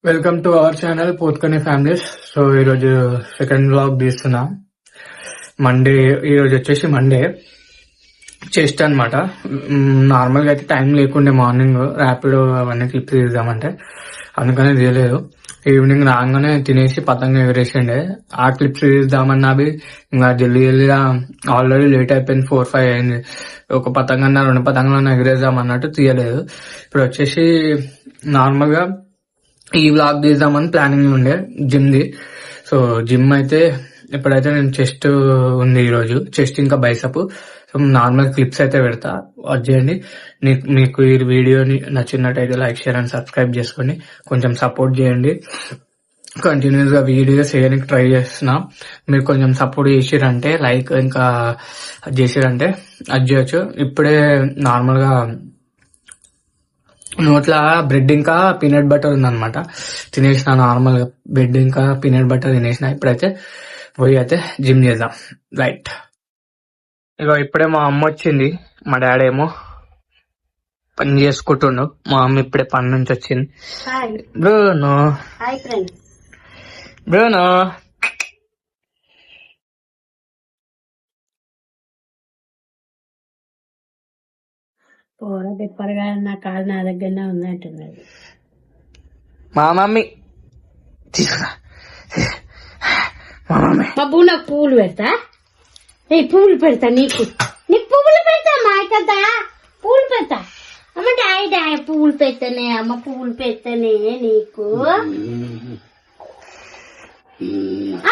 Welcome to our channel పోత్కనే families. So ఈరోజు second vlog తీస్తున్నా. ఈరోజు వచ్చేసి మండే చెస్ట్ అనమాట. నార్మల్గా అయితే టైం లేకుండే మార్నింగ్ ర్యాపిడో అవన్నీ క్లిప్స్ తీద్దామంటే అందుకనే తీయలేదు. ఈవినింగ్ రాగానే తినేసి పతంగ ఎగరేసిండే. ఆ క్లిప్స్ తీద్దామన్నా అవి ఇంకా జల్దీగా ఆల్రెడీ లేట్ అయిపోయింది, 4-5 అయింది. ఒక పతంగన్నా 2 పతంగులన్నా ఎగరేద్దాం అన్నట్టు తీయలేదు. ఇప్పుడు వచ్చేసి నార్మల్గా ఈ వ్లాగ్ తీద్దామని ప్లానింగ్ ఉండే జిమ్ది. సో జిమ్ అయితే ఇప్పుడైతే నేను చెస్ట్ ఉంది ఈరోజు, చెస్ట్ ఇంకా బైసప్. సో నార్మల్ క్లిప్స్ అయితే పెడతా, వాచ్ చేయండి. మీకు ఈ వీడియోని నచ్చినట్టయితే లైక్, షేర్ అండ్ సబ్స్క్రైబ్ చేసుకోండి. కొంచెం సపోర్ట్ చేయండి. కంటిన్యూస్ గా వీడియోస్ చేయడానికి ట్రై చేస్తున్నా. మీరు కొంచెం సపోర్ట్ చేసిరంటే, లైక్ ఇంకా చేసిరంటే అది చేయొచ్చు. ఇప్పుడే నార్మల్ గా నోట్ల బ్రెడ్ ఇంకా పీనట్ బటర్ ఉందన్నమాట, తినేసిన. నార్మల్ గా బ్రెడ్ ఇంకా పీనట్ బటర్ తినేసిన. ఇప్పుడైతే పోయి అయితే జిమ్ చేద్దాం. రైట్, ఇక ఇప్పుడే మా అమ్మ వచ్చింది, మా డాడీ ఏమో పని చేసుకుంటుండు. మా అమ్మ ఇప్పుడే పని నుంచి వచ్చింది. బ్రూనో బ్రూనో పోరా పెప్పరగా నా కాలు నా దగ్గరనే ఉంది అంటున్నాడు మా మమ్మీ. తీసుకురా మా మమ్మీ. బాబు నాకు పువ్వులు పెడతా, పువ్వులు పెడతా, నీకు పువ్వులు పెడతా. మా కదా పువ్వులు పెడతా. అమ్మ డాయ్ పువ్వులు పెడతానే, అమ్మ పువ్వులు పెడతానే నీకు.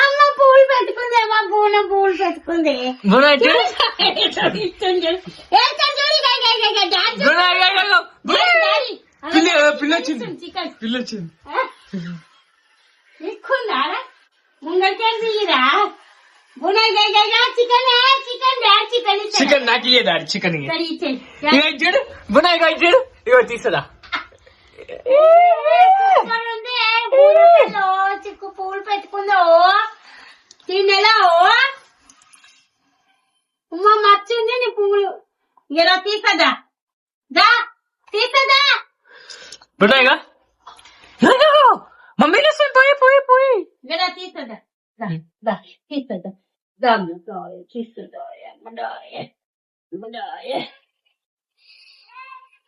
అమ్మ పువ్వులు పెట్టుకుంది, అమ్మ బూన పువ్వులు పెట్టుకుంది. చికెన్ నాకు ఇయ్యదాడు, చికెన్ బునాయి చూడు, ఇగో తీసుదా. చిక్కు పువ్వులు పెట్టుకుందో తిన్నెలా ఉమ్మ మర్చింది నీ పువ్వులు. ఇలా తీసదా తీసదా బునాయిగా మమ్మీ పోయి పోయి పోయి ఇలా తీసదా తీసదా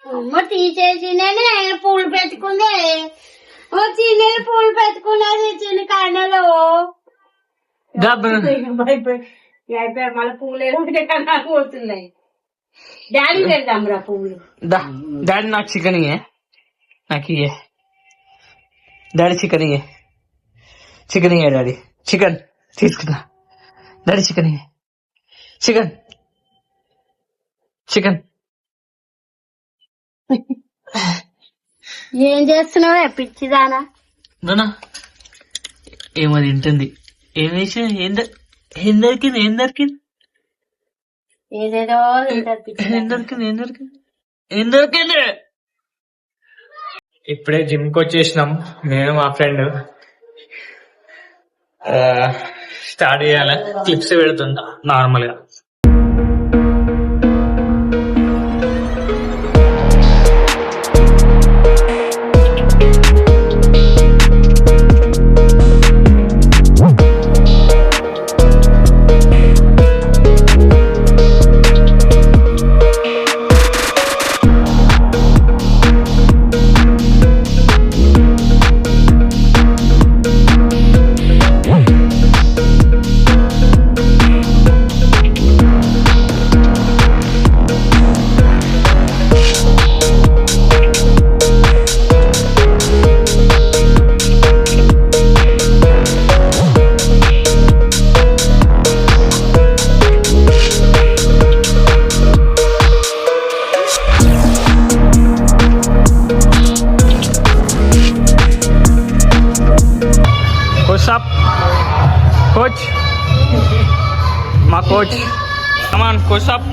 అమ్మ తీసేసి పూలు పెట్టుకుంది. చిన్న పూలు పెట్టుకున్నది చిన్న కాడలో. అయిపోయి మళ్ళీ పూలు ఏదో కన్నా పోతున్నాయి. డాడీ పెడదాంరా పువ్వులు. డాడీ నాకు చికెన్ ఇయ్యే, నాకు ఇయ్యే డాడీ, చికెన్ ఇయ్యే, చికెన్ ఇయ్యే డాడీ, చికెన్ తీసుకున్నా డాడీ, చికెన్ ఇయ్యే, చికెన్ చికెన్. ఏం చేస్తున్నావే పిచ్చిదానా? ఏమో తింటుంది. ఏం వేసి ఏం దొరికింది, ఏం దొరికింది, ఏదేదో ఏం దొరికింది. ఇప్పుడే జిమ్ కి వచ్చేసినాం, నేను మా ఫ్రెండ్. స్టార్ట్ చేయాలి. క్లిప్స్ పెడుతుందా నార్మల్ గా. What's up, coach? My coach. Come on, push up.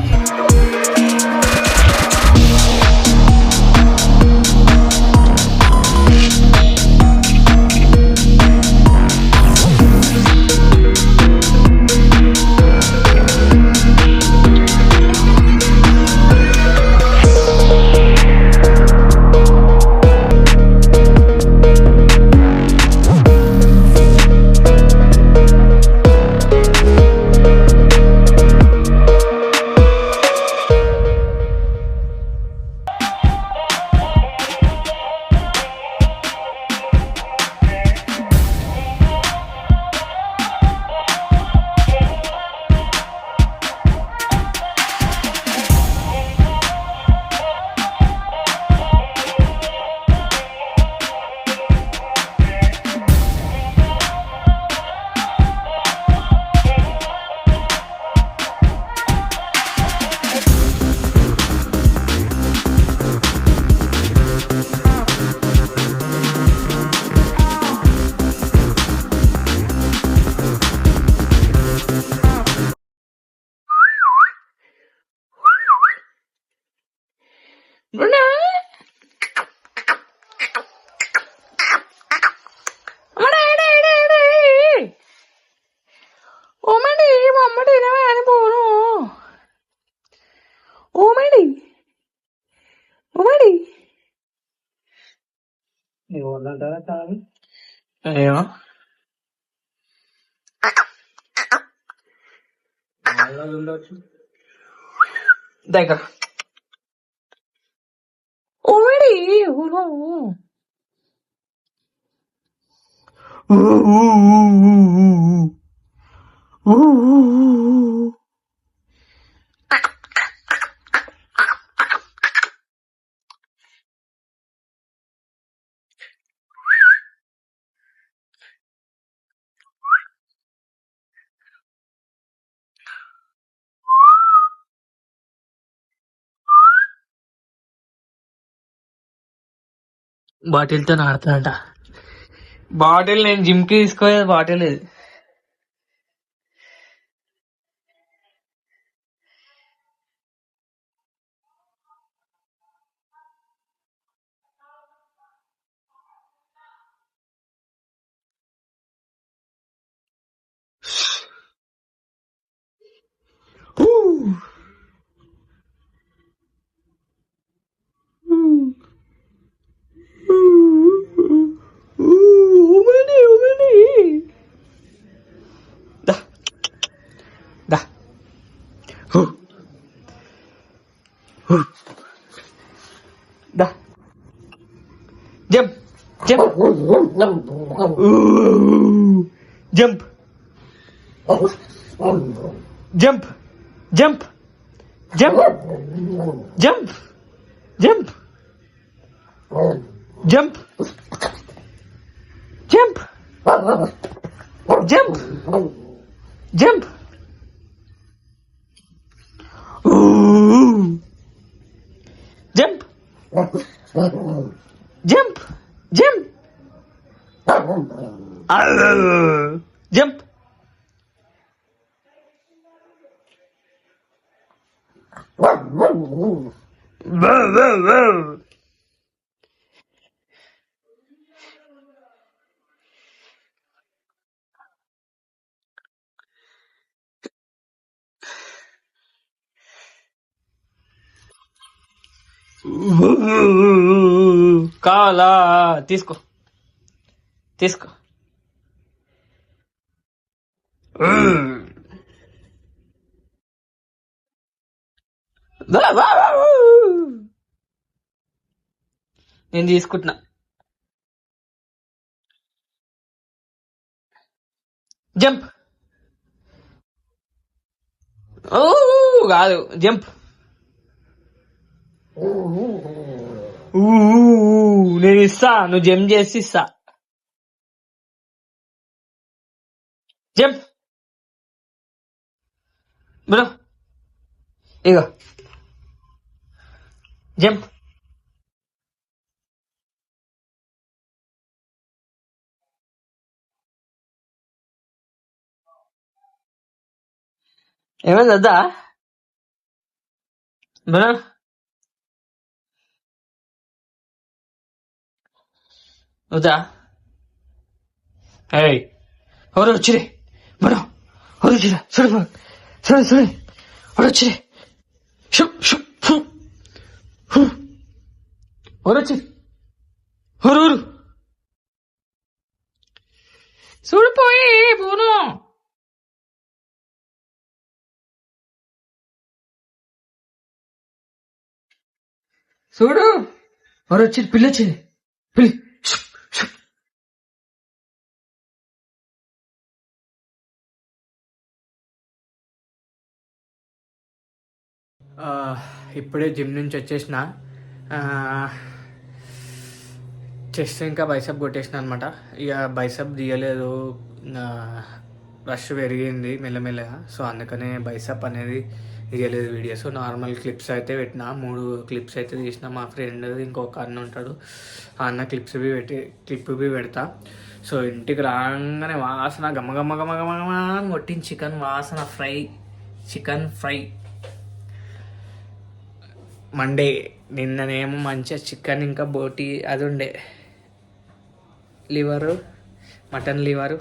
ఎవరిదంటారా చాలు ఏమో ఉండొచ్చు దగ్గర ఓడి బాటిల్తో ఆడుతాడంట. బాటిల్ నేను జిమ్ కి తీసుకోలేదు, బాటిల్ ఇది. Jump, jump, jump, jump, jump, jump, jump, jump, jump, jump, jump, jump. Jump, jump, jump, jump. కావాలా తీసుకో తీసుకో. నేను తీసుకుంటున్నా. జంప్ కాదు జంప్. నేను ఇస్తా, నువ్వు జంప్ చేసి ఇస్తా. జంప్ బ్రో, ఇగో జంప్. ఏమైంది వద్దా బ్రో? వద్దా? ఏయ్ ఎవరు వచ్చిరే బ్రో? ఎవరు వచ్చిరా? చూడు బ్రో, చూడు చూడు, ఎవరు వచ్చిరే? ఎవరు వచ్చి ఎవరు చూడిపోయి పోను. చూడు ఎవరు వచ్చి, పిల్లి వచ్చింది, పిల్లి. ఇప్పుడే జిమ్ నుంచి వచ్చేసిన. చెస్ట్ ఇంకా బైసప్ కొట్టేసిన అనమాట. ఇక బైసప్ తీయలేదు, రష్ పెరిగింది మెల్లమెల్లగా. సో అందుకనే బైసప్ అనేది తీయలేదు వీడియోస్. నార్మల్ క్లిప్స్ అయితే పెట్టిన, 3 క్లిప్స్ అయితే తీసిన. మా ఫ్రెండ్ ఇంకొక అన్న ఉంటాడు, ఆ అన్న క్లిప్ బి పెడతా. సో ఇంటికి రాగానే వాసన గమ్మ గమ్మ గమ్మ గమ్మ గమ్మ అని కొట్టిన చికెన్ వాసన. Chicken fry Monday. నిన్ననేమో మంచిగా చికెన్ ఇంకా బోటి అది ఉండే, లివరు, మటన్ లివరు,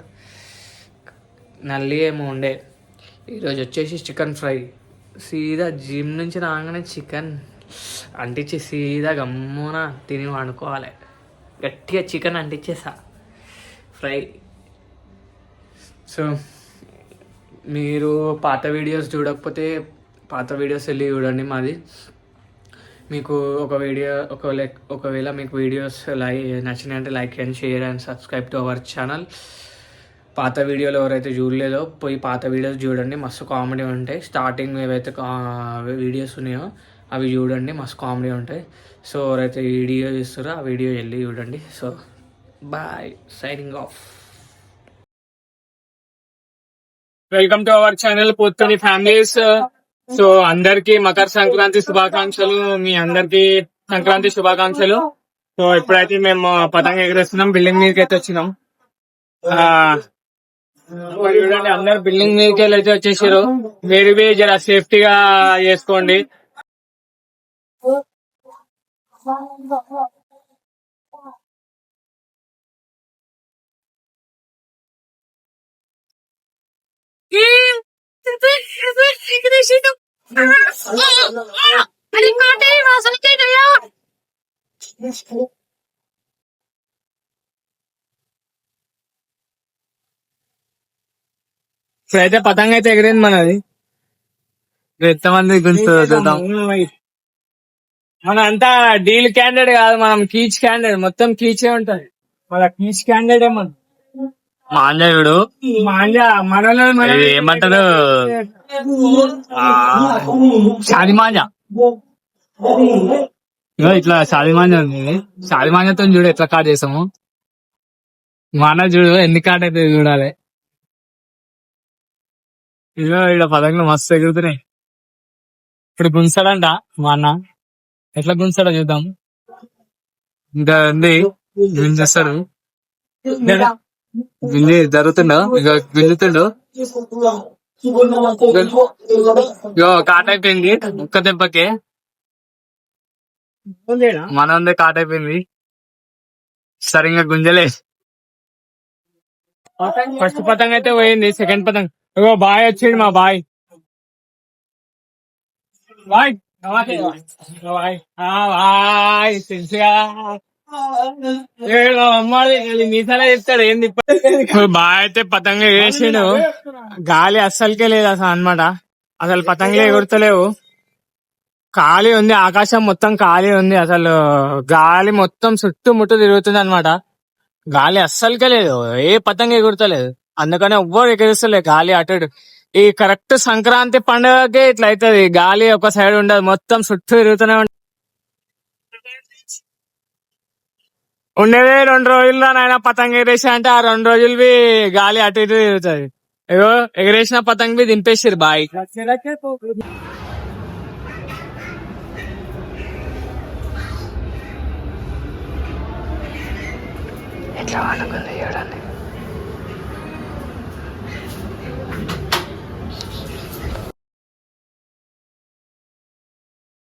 నల్లి ఏమో ఉండే. ఈరోజు వచ్చేసి చికెన్ ఫ్రై. సీదా జిమ్ నుంచి రాగానే చికెన్ అంటించి సీదా గమ్మున తిని వండుకోవాలి. గట్టిగా చికెన్ అంటించేసా ఫ్రై. సో మీరు పాత వీడియోస్ చూడకపోతే పాత వీడియోస్ వెళ్ళి చూడండి మాది. మీకు ఒకవేళ మీకు వీడియోస్ నచ్చినాయి అంటే like and share and subscribe to our channel. పాత వీడియోలు ఎవరైతే చూడలేదో పోయి పాత వీడియోస్ చూడండి, మస్తు కామెడీ ఉంటాయి. స్టార్టింగ్ ఏవైతే వీడియోస్ ఉన్నాయో అవి చూడండి, మస్తు కామెడీ ఉంటాయి. సో ఎవరైతే వీడియో చూస్తారో ఆ వీడియో వెళ్ళి చూడండి. So bye, signing off. Welcome to our channel పొత్తుని ఫ్యామిలీస్. సో అందరికి మకర సంక్రాంతి శుభాకాంక్షలు. మీ అందరికి సంక్రాంతి శుభాకాంక్షలు. సో ఇప్పుడైతే మేము పతంగ ఎగరేస్తున్నాం, బిల్డింగ్ మీదకి అయితే వచ్చినాం. చూడండి అందరు బిల్డింగ్ మీదకి అయితే వచ్చేసారు. వేరు జర సేఫ్టీగా చేసుకోండి. ఇప్పుడైతే పతంగ అయితే ఎగిరింది మనది. ఎంతమంది చూద్దాం. మన అంతా డీల్ క్యాండిడేట్ కాదు, మనం కీచ్ క్యాండిడేట్. మొత్తం కీచే ఉంటది మన కీచ్ క్యాండిడేట్. ఏమన్నా మాంజాయుడు మనలో ఏమంటారు, షాది మాంజా. ఇట్లా షాది మాంజా ఉంది. షాది మాంజాతో చూడు ఎట్లా కాట్ చేసాము. మన చూడు ఎన్ని కాట్ అయితే చూడాలి. ఇగో ఇక్కడ పదంగా మస్తు ఎగురుతున్నాయి. ఇప్పుడు గుంజాడంట మా అన్న, ఎట్లా గుంజాడో చూద్దాం. ఇంకా ఉంది గుంజేస్తాడు, గుంజి జరుగుతుండో ఇక గుంజుతుండో. ఇగో కాట్ అయిపోయింది ఒక్క దెబ్బకే. మన కాట్ అయిపోయింది, సరిగ్గా గుంజలే. ఫస్ట్ పతంగ అయితే పోయింది. సెకండ్ పతంగ ఇగో బాయ్ వచ్చింది, మా బాయ్. బాయ్ బాయ్ తెలుసుగా, మీసాలా చెప్తాడు ఏంది. బాయ్ అయితే పతంగ వేసిండు, గాలి అస్సలకే లేదు అసలు అనమాట. అసలు పతంగలే ఎగురుతలేవు, ఖాళీ ఉంది. ఆకాశం మొత్తం ఖాళీ ఉంది. అసలు గాలి మొత్తం చుట్టుముట్టు తిరుగుతుంది అనమాట. గాలి అస్సలకే లేదు, ఏ పతంగ ఎగురుతలేదు. అందుకనే ఎవ్వరు ఎగరిస్తలే గాలి అటు. ఈ కరెక్ట్ సంక్రాంతి పండుగకే ఇట్లా అవుతుంది, గాలి ఒక సైడ్ ఉండదు, మొత్తం చుట్టూ తిరుగుతూనే ఉండేది. 2 రోజుల్లో నాయన పతంగ ఎగరేసి అంటే ఆ 2 రోజులవి గాలి అటు ఇటు తిరుగుతుంది. ఏదో ఎగరేసిన పతంగ బి దింపేసారు బాయ్. ఎట్లా అనుకుంది చూడండి.